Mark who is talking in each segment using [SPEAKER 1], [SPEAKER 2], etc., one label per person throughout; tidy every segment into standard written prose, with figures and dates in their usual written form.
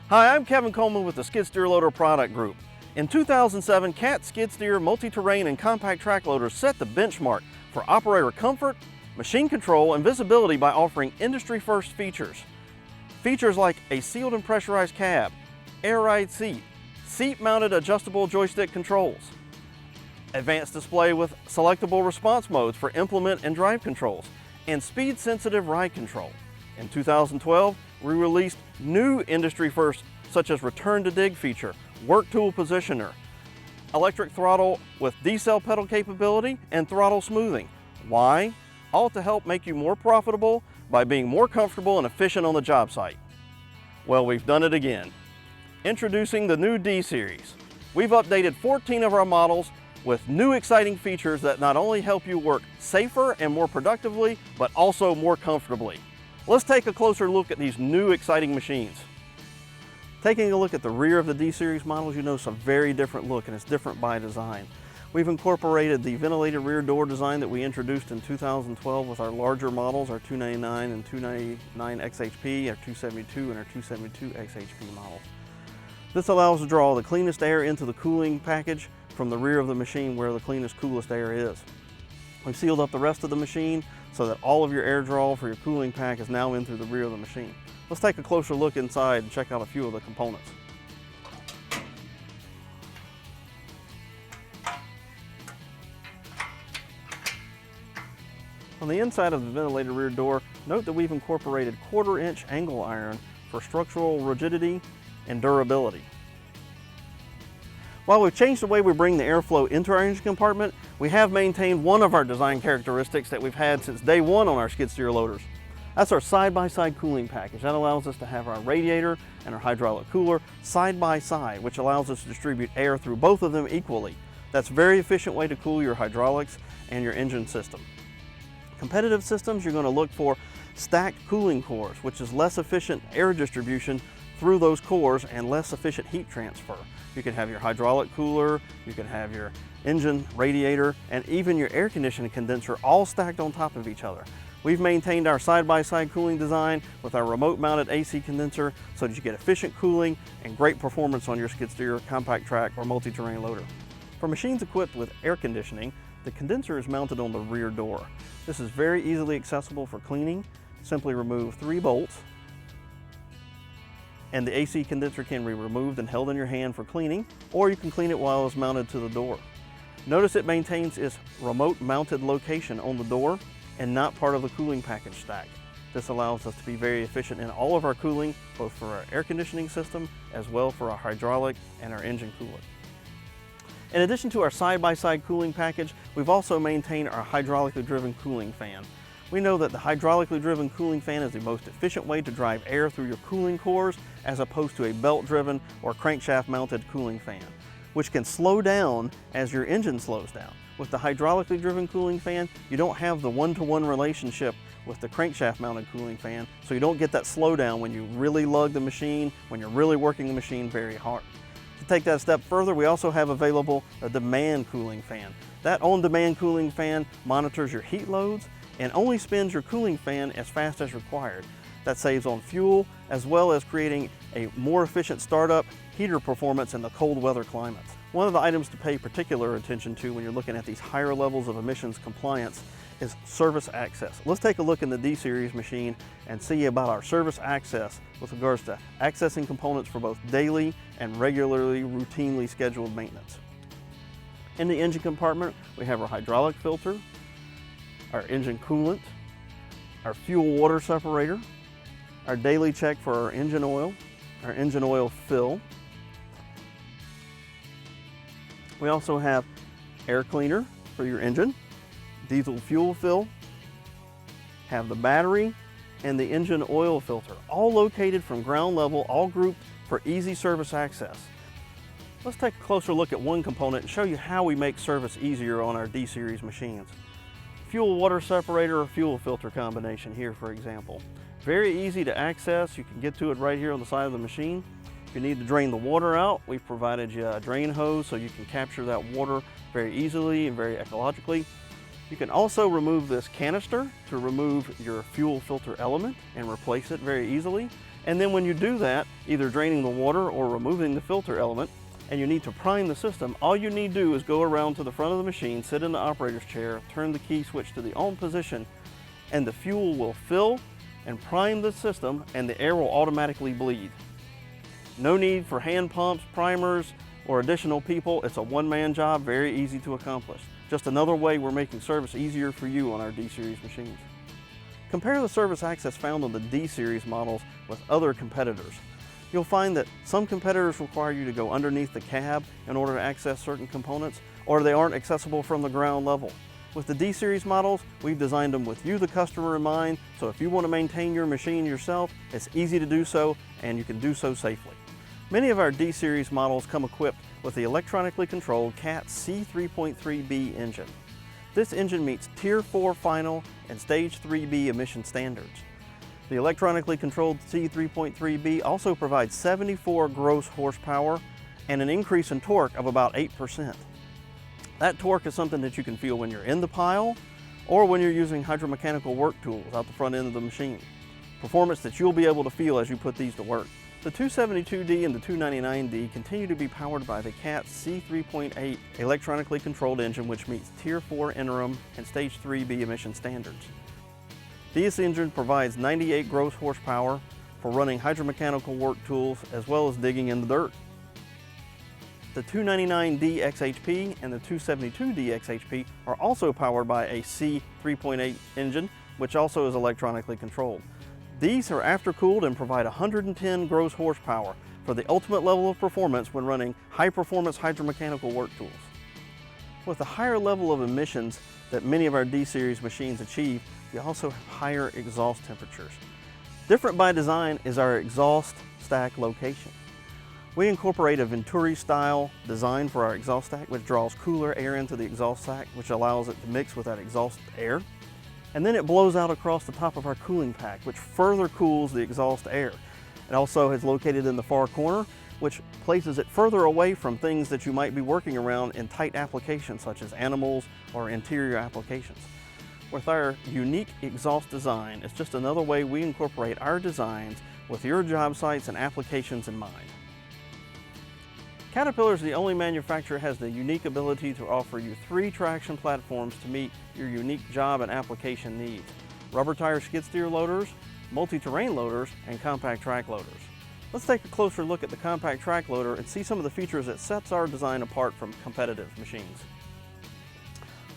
[SPEAKER 1] Hi, I'm Kevin Coleman with the Skid Steer Loader Product Group. In 2007, CAT skid steer, multi-terrain, and compact track loaders set the benchmark for operator comfort, machine control, and visibility by offering industry-first features. Features like a sealed and pressurized cab, air ride seat, seat-mounted adjustable joystick controls, advanced display with selectable response modes for implement and drive controls, and speed-sensitive ride control. In 2012, we released new industry firsts such as return to dig feature, work tool positioner, electric throttle with decel pedal capability, and throttle smoothing. Why? All to help make you more profitable by being more comfortable and efficient on the job site. Well, we've done it again. Introducing the new D series. We've updated 14 of our models with new exciting features that not only help you work safer and more productively, but also more comfortably. Let's take a closer look at these new exciting machines. Taking a look at the rear of the D series models, you notice a very different look, and it's different by design. We've incorporated the ventilated rear door design that we introduced in 2012 with our larger models, our 299 and 299 XHP, our 272 and our 272 XHP models. This allows us to draw the cleanest air into the cooling package from the rear of the machine where the cleanest, coolest air is. We've sealed up the rest of the machine so that all of your air draw for your cooling pack is now in through the rear of the machine. Let's take a closer look inside and check out a few of the components. On the inside of the ventilated rear door, note that we've incorporated 1/4-inch angle iron for structural rigidity and durability. While we've changed the way we bring the airflow into our engine compartment, we have maintained one of our design characteristics that we've had since day one on our skid steer loaders. That's our side-by-side cooling package. That allows us to have our radiator and our hydraulic cooler side by side, which allows us to distribute air through both of them equally. That's a very efficient way to cool your hydraulics and your engine system. Competitive systems, you're going to look for stacked cooling cores, which is less efficient air distribution through those cores and less efficient heat transfer. You can have your hydraulic cooler, you can have your engine radiator, and even your air conditioning condenser all stacked on top of each other. We've maintained our side-by-side cooling design with our remote-mounted AC condenser so that you get efficient cooling and great performance on your skid steer, compact track, or multi-terrain loader. For machines equipped with air conditioning, the condenser is mounted on the rear door. This is very easily accessible for cleaning. Simply remove 3 bolts, and the AC condenser can be removed and held in your hand for cleaning, or you can clean it while it's mounted to the door. Notice it maintains its remote mounted location on the door and not part of the cooling package stack. This allows us to be very efficient in all of our cooling, both for our air conditioning system as well for our hydraulic and our engine coolant. In addition to our side-by-side cooling package, we've also maintained our hydraulically driven cooling fan. We know that the hydraulically driven cooling fan is the most efficient way to drive air through your cooling cores as opposed to a belt-driven or crankshaft-mounted cooling fan, which can slow down as your engine slows down. With the hydraulically driven cooling fan, you don't have the one-to-one relationship with the crankshaft-mounted cooling fan, so you don't get that slowdown when you really lug the machine, when you're really working the machine very hard. To take that a step further, we also have available a demand cooling fan. That on-demand cooling fan monitors your heat loads and only spins your cooling fan as fast as required. That saves on fuel, as well as creating a more efficient startup heater performance in the cold weather climates. One of the items to pay particular attention to when you're looking at these higher levels of emissions compliance is service access. Let's take a look in the D series machine and see about our service access with regards to accessing components for both daily and regularly, routinely scheduled maintenance. In the engine compartment, we have our hydraulic filter, our engine coolant, our fuel water separator, our daily check for our engine oil fill. We also have air cleaner for your engine, diesel fuel fill, have the battery, and the engine oil filter, all located from ground level, all grouped for easy service access. Let's take a closer look at one component and show you how we make service easier on our D series machines. Fuel water separator or fuel filter combination here, for example. Very easy to access. You can get to it right here on the side of the machine. If you need to drain the water out, we've provided you a drain hose so you can capture that water very easily and very ecologically. You can also remove this canister to remove your fuel filter element and replace it very easily. And then when you do that, either draining the water or removing the filter element, and you need to prime the system, all you need to do is go around to the front of the machine, sit in the operator's chair, turn the key switch to the on position, and the fuel will fill and prime the system, and the air will automatically bleed. No need for hand pumps, primers, or additional people. It's a one-man job, very easy to accomplish. Just another way we're making service easier for you on our D-Series machines. Compare the service access found on the D-Series models with other competitors. You'll find that some competitors require you to go underneath the cab in order to access certain components, or they aren't accessible from the ground level. With the D-Series models, we've designed them with you, the customer, in mind, so if you want to maintain your machine yourself, it's easy to do so, and you can do so safely. Many of our D-Series models come equipped with the electronically controlled CAT C3.3B engine. This engine meets Tier 4 final and Stage 3B emission standards. The electronically controlled C3.3B also provides 74 gross horsepower and an increase in torque of about 8%. That torque is something that you can feel when you're in the pile or when you're using hydromechanical work tools out the front end of the machine. Performance that you'll be able to feel as you put these to work. The 272D and the 299D continue to be powered by the CAT C3.8 electronically controlled engine, which meets Tier 4 interim and Stage 3B emission standards. This engine provides 98 gross horsepower for running hydromechanical work tools as well as digging in the dirt. The 299D XHP and the 272D XHP are also powered by a C3.8 engine, which also is electronically controlled. These are aftercooled and provide 110 gross horsepower for the ultimate level of performance when running high-performance hydromechanical work tools. With the higher level of emissions that many of our D-Series machines achieve, you also have higher exhaust temperatures. Different by design is our exhaust stack location. We incorporate a Venturi-style design for our exhaust stack, which draws cooler air into the exhaust stack, which allows it to mix with that exhaust air. And then it blows out across the top of our cooling pack, which further cools the exhaust air. It also is located in the far corner, which places it further away from things that you might be working around in tight applications such as animals or interior applications. With our unique exhaust design, it's just another way we incorporate our designs with your job sites and applications in mind. Caterpillar is the only manufacturer that has the unique ability to offer you 3 traction platforms to meet your unique job and application needs: rubber tire skid steer loaders, multi-terrain loaders, and compact track loaders. Let's take a closer look at the compact track loader and see some of the features that sets our design apart from competitive machines.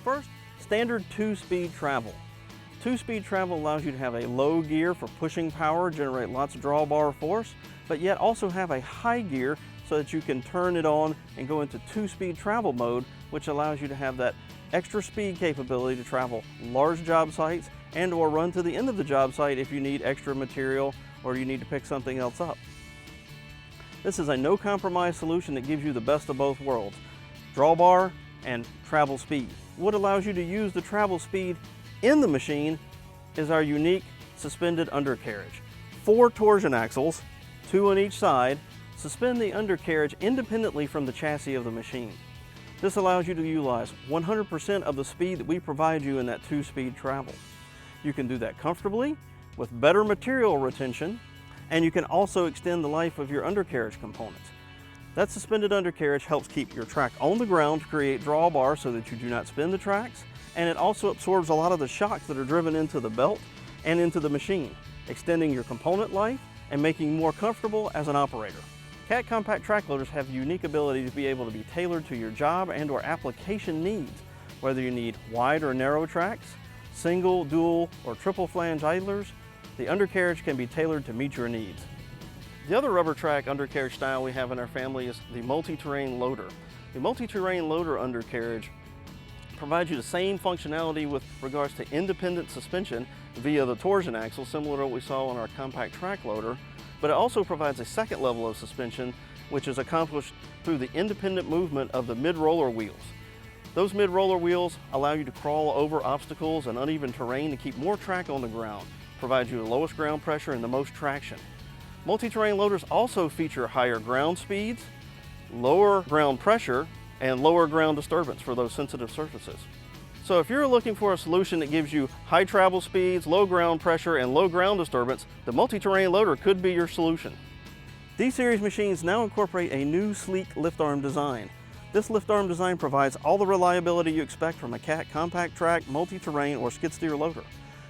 [SPEAKER 1] First, standard 2-speed travel. 2-speed travel allows you to have a low gear for pushing power, generate lots of drawbar force, but yet also have a high gear so that you can turn it on and go into 2-speed travel mode, which allows you to have that extra speed capability to travel large job sites and or run to the end of the job site if you need extra material or you need to pick something else up. This is a no-compromise solution that gives you the best of both worlds: drawbar and travel speed. What allows you to use the travel speed in the machine is our unique suspended undercarriage. 4 torsion axles, 2 on each side, suspend the undercarriage independently from the chassis of the machine. This allows you to utilize 100% of the speed that we provide you in that 2-speed travel. You can do that comfortably with better material retention, and you can also extend the life of your undercarriage components. That suspended undercarriage helps keep your track on the ground to create drawbar so that you do not spin the tracks, and it also absorbs a lot of the shocks that are driven into the belt and into the machine, extending your component life and making you more comfortable as an operator. CAT compact track loaders have the unique ability to be able to be tailored to your job and or application needs, whether you need wide or narrow tracks, single, dual, or triple flange idlers. The undercarriage can be tailored to meet your needs. The other rubber track undercarriage style we have in our family is the multi-terrain loader. The multi-terrain loader undercarriage provides you the same functionality with regards to independent suspension via the torsion axle, similar to what we saw on our compact track loader, but it also provides a second level of suspension, which is accomplished through the independent movement of the mid-roller wheels. Those mid-roller wheels allow you to crawl over obstacles and uneven terrain to keep more track on the ground, provide you the lowest ground pressure and the most traction. Multi-terrain loaders also feature higher ground speeds, lower ground pressure, and lower ground disturbance for those sensitive surfaces. So if you're looking for a solution that gives you high travel speeds, low ground pressure, and low ground disturbance, the multi-terrain loader could be your solution. D-Series machines now incorporate a new sleek lift arm design. This lift arm design provides all the reliability you expect from a CAT compact track, multi-terrain, or skid steer loader.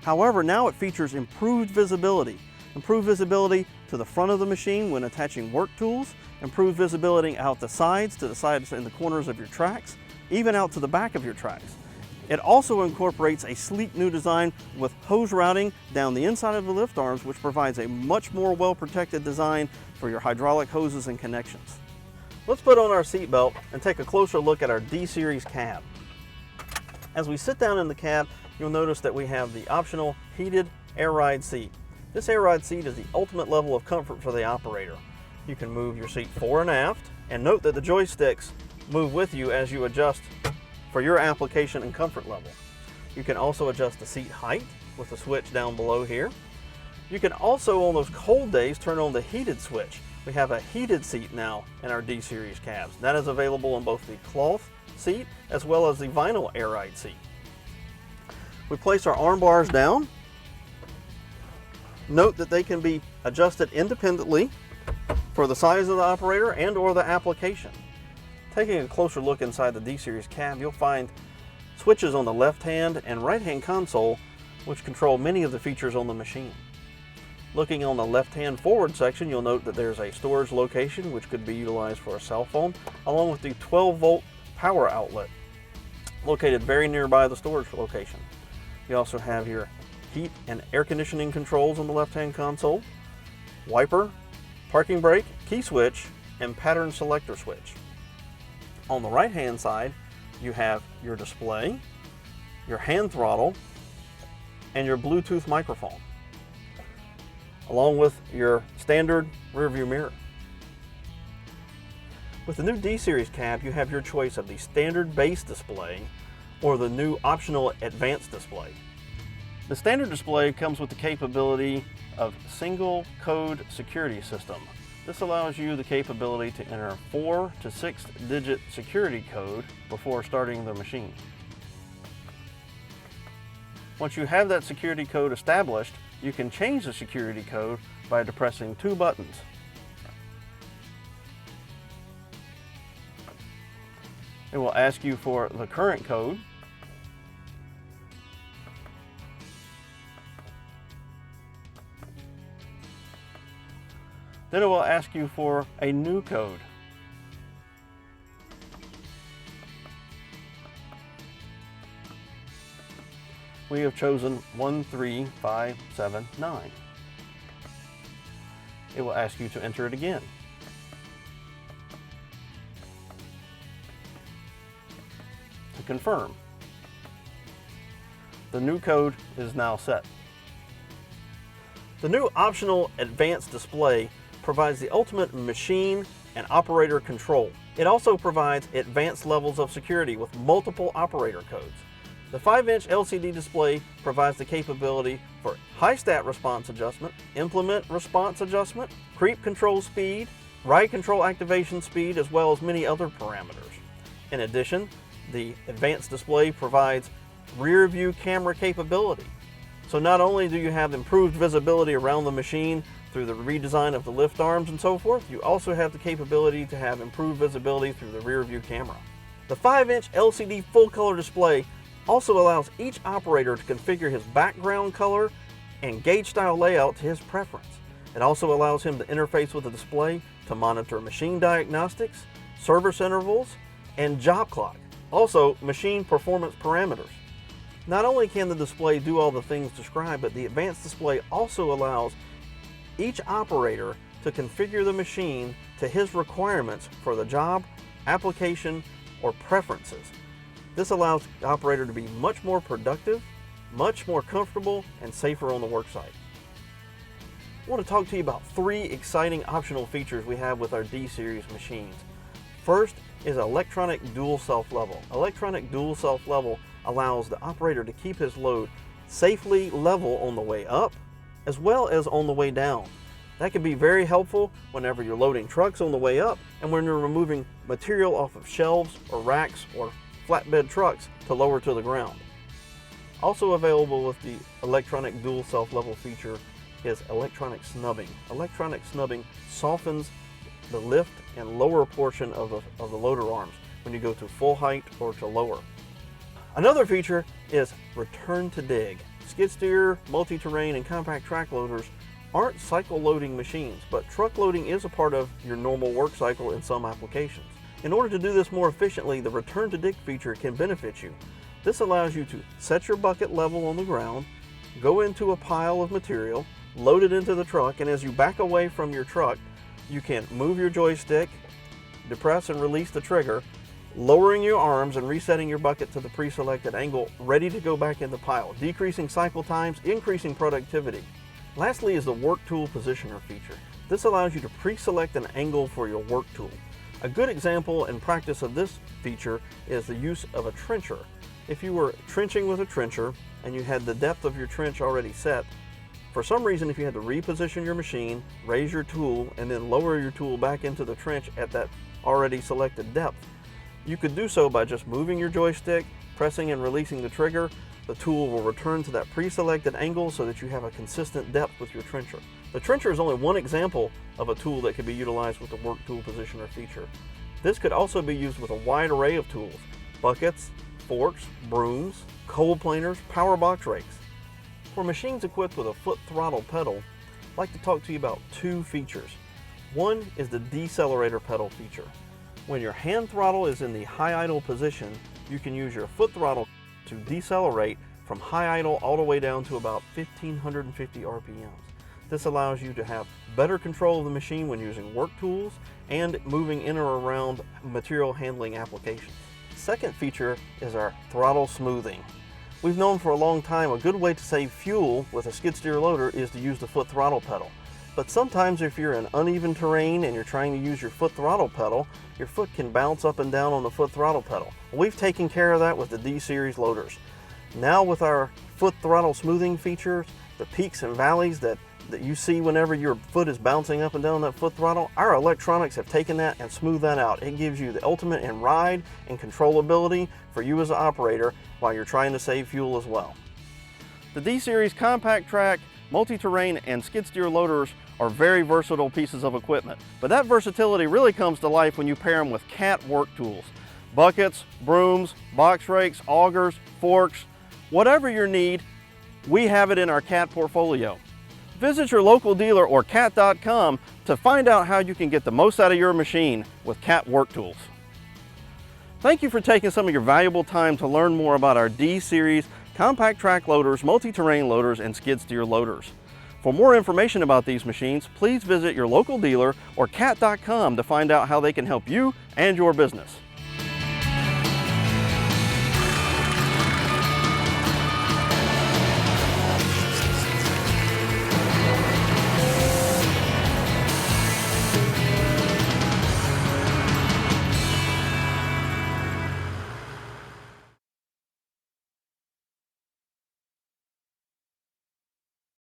[SPEAKER 1] However, now it features improved visibility. Improved visibility to the front of the machine when attaching work tools, improved visibility out the sides, to the sides and the corners of your tracks, even out to the back of your tracks. It also incorporates a sleek new design with hose routing down the inside of the lift arms, which provides a much more well-protected design for your hydraulic hoses and connections. Let's put on our seat belt and take a closer look at our D-Series cab. As we sit down in the cab, you'll notice that we have the optional heated air ride seat. This air ride seat is the ultimate level of comfort for the operator. You can move your seat fore and aft, and note that the joysticks move with you as you adjust for your application and comfort level. You can also adjust the seat height with the switch down below here. You can also, on those cold days, turn on the heated switch. We have a heated seat now in our D-Series cabs. That is available on both the cloth seat as well as the vinyl air ride seat. We place our arm bars down. Note that they can be adjusted independently for the size of the operator and or the application. Taking a closer look inside the D-Series cab, you'll find switches on the left-hand and right-hand console which control many of the features on the machine. Looking on the left-hand forward section, you'll note that there's a storage location which could be utilized for a cell phone, along with the 12-volt power outlet located very nearby the storage location. You also have your heat and air conditioning controls on the left-hand console, wiper, parking brake, key switch, and pattern selector switch. On the right-hand side, you have your display, your hand throttle, and your Bluetooth microphone, along with your standard rearview mirror. With the new D-Series cab, you have your choice of the standard base display or the new optional advanced display. The standard display comes with the capability of single code security system. This allows you the capability to enter 4 to 6 digit security code before starting the machine. Once you have that security code established, you can change the security code by depressing 2 buttons. It will ask you for the current code, then it will ask you for a new code. We have chosen 13579. It will ask you to enter it again. To confirm. The new code is now set. The new optional advanced display provides the ultimate machine and operator control. It also provides advanced levels of security with multiple operator codes. The 5-inch LCD display provides the capability for high stat response adjustment, implement response adjustment, creep control speed, ride control activation speed, as well as many other parameters. In addition, the advanced display provides rear view camera capability. So not only do you have improved visibility around the machine through the redesign of the lift arms and so forth, you also have the capability to have improved visibility through the rear view camera. The 5-inch LCD full color display also allows each operator to configure his background color and gauge style layout to his preference. It also allows him to interface with the display to monitor machine diagnostics, service intervals, and job clock. Also, machine performance parameters. Not only can the display do all the things described, but the advanced display also allows each operator to configure the machine to his requirements for the job, application, or preferences. This allows the operator to be much more productive, much more comfortable, and safer on the work site. I want to talk to you about 3 exciting optional features we have with our D-Series machines. First is electronic dual self-level. Electronic dual self-level allows the operator to keep his load safely level on the way up as well as on the way down. That can be very helpful whenever you're loading trucks on the way up and when you're removing material off of shelves or racks or flatbed trucks to lower to the ground. Also available with the electronic dual self-level feature is electronic snubbing. Electronic snubbing softens the lift and lower portion of the loader arms when you go to full height or to lower. Another feature is return to dig. Skid steer, multi-terrain, and compact track loaders aren't cycle loading machines, but truck loading is a part of your normal work cycle in some applications. In order to do this more efficiently, the return to dig feature can benefit you. This allows you to set your bucket level on the ground, go into a pile of material, load it into the truck, and as you back away from your truck, you can move your joystick, depress and release the trigger, lowering your arms and resetting your bucket to the pre-selected angle, ready to go back in the pile, decreasing cycle times, increasing productivity. Lastly is the work tool positioner feature. This allows you to pre-select an angle for your work tool. A good example and practice of this feature is the use of a trencher. If you were trenching with a trencher and you had the depth of your trench already set, for some reason if you had to reposition your machine, raise your tool, and then lower your tool back into the trench at that already selected depth, you could do so by just moving your joystick, pressing and releasing the trigger. The tool will return to that pre-selected angle so that you have a consistent depth with your trencher. The trencher is only one example of a tool that could be utilized with the work tool positioner feature. This could also be used with a wide array of tools: buckets, forks, brooms, coal planers, power box rakes. For machines equipped with a foot throttle pedal, I'd like to talk to you about two features. One is the decelerator pedal feature. When your hand throttle is in the high idle position, you can use your foot throttle to decelerate from high idle all the way down to about 1550 RPMs. This allows you to have better control of the machine when using work tools and moving in or around material handling applications. Second feature is our throttle smoothing. We've known for a long time a good way to save fuel with a skid steer loader is to use the foot throttle pedal. But sometimes if you're in uneven terrain and you're trying to use your foot throttle pedal, your foot can bounce up and down on the foot throttle pedal. We've taken care of that with the D-Series loaders. Now with our foot throttle smoothing features, the peaks and valleys that you see whenever your foot is bouncing up and down that foot throttle, our electronics have taken that and smoothed that out. It gives you the ultimate in ride and controllability for you as an operator while you're trying to save fuel as well. The D-Series compact track, multi-terrain, and skid steer loaders are very versatile pieces of equipment, but that versatility really comes to life when you pair them with CAT work tools. Buckets, brooms, box rakes, augers, forks, whatever your need, we have it in our CAT portfolio. Visit your local dealer or cat.com to find out how you can get the most out of your machine with CAT work tools. Thank you for taking some of your valuable time to learn more about our D-Series compact track loaders, multi-terrain loaders, and skid steer loaders. For more information about these machines, please visit your local dealer or cat.com to find out how they can help you and your business.